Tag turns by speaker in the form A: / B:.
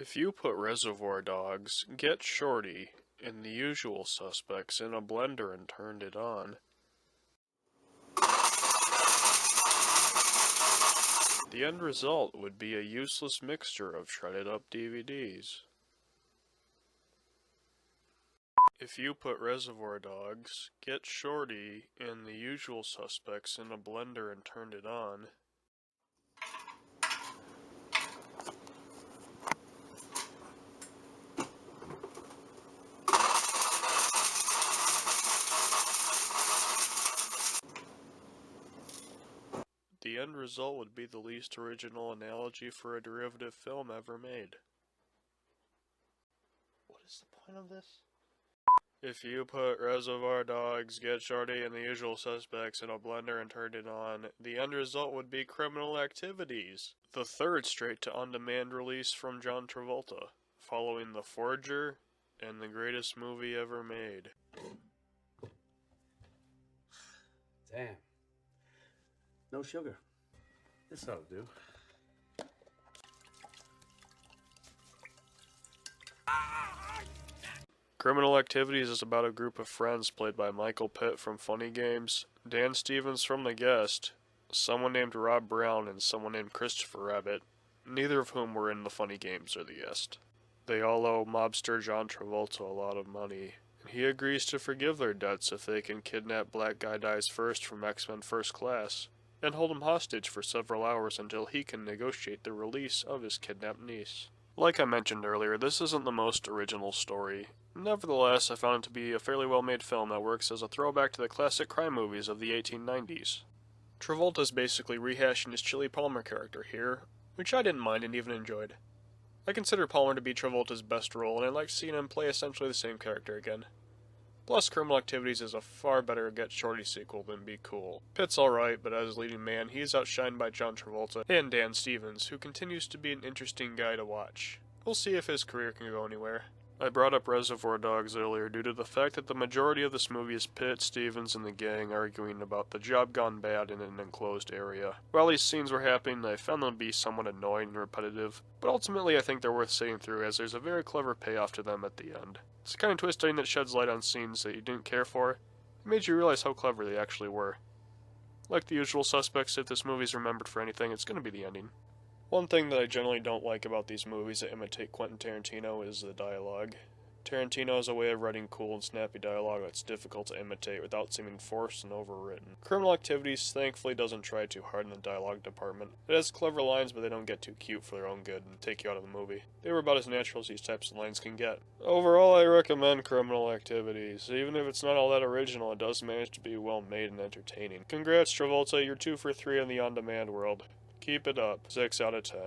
A: If you put Reservoir Dogs, Get Shorty, and The Usual Suspects in a blender and turned it on, the end result would be a useless mixture of shredded up DVDs. If you put Reservoir Dogs, Get Shorty, and The Usual Suspects in a blender and turned it on, the end result would be the least original analogy for a derivative film ever made.
B: What is the point of this?
A: If you put Reservoir Dogs, Get Shorty, and The Usual Suspects in a blender and turned it on, the end result would be Criminal Activities, the third straight-to-on-demand release from John Travolta, following The Forger and the greatest movie ever made.
B: Damn. No sugar. This ought to do.
A: Criminal Activities is about a group of friends played by Michael Pitt from Funny Games, Dan Stevens from The Guest, someone named Rob Brown, and someone named Christopher Rabbit, neither of whom were in the Funny Games or The Guest. They all owe mobster John Travolta a lot of money, and he agrees to forgive their debts if they can kidnap Black Guy Dies First from X-Men First Class, and hold him hostage for several hours until he can negotiate the release of his kidnapped niece. Like I mentioned earlier, this isn't the most original story. Nevertheless, I found it to be a fairly well-made film that works as a throwback to the classic crime movies of the 1890s. Travolta's basically rehashing his Chili Palmer character here, which I didn't mind and even enjoyed. I consider Palmer to be Travolta's best role, and I liked seeing him play essentially the same character again. Plus, Criminal Activities is a far better Get Shorty sequel than Be Cool. Pitt's alright, but as leading man, he is outshined by John Travolta and Dan Stevens, who continues to be an interesting guy to watch. We'll see if his career can go anywhere. I brought up Reservoir Dogs earlier due to the fact that the majority of this movie is Pitt, Stevens, and the gang arguing about the job gone bad in an enclosed area. While these scenes were happening, I found them to be somewhat annoying and repetitive, but ultimately I think they're worth sitting through as there's a very clever payoff to them at the end. It's the kind of twist ending that sheds light on scenes that you didn't care for. It made you realize how clever they actually were. Like The Usual Suspects, if this movie's remembered for anything, it's going to be the ending. One thing that I generally don't like about these movies that imitate Quentin Tarantino is the dialogue. Tarantino has a way of writing cool and snappy dialogue that's difficult to imitate without seeming forced and overwritten. Criminal Activities thankfully doesn't try too hard in the dialogue department. It has clever lines, but they don't get too cute for their own good and take you out of the movie. They were about as natural as these types of lines can get. Overall, I recommend Criminal Activities. Even if it's not all that original, it does manage to be well made and entertaining. Congrats, Travolta, you're 2 for 3 in the on-demand world. Keep it up. 6 out of 10.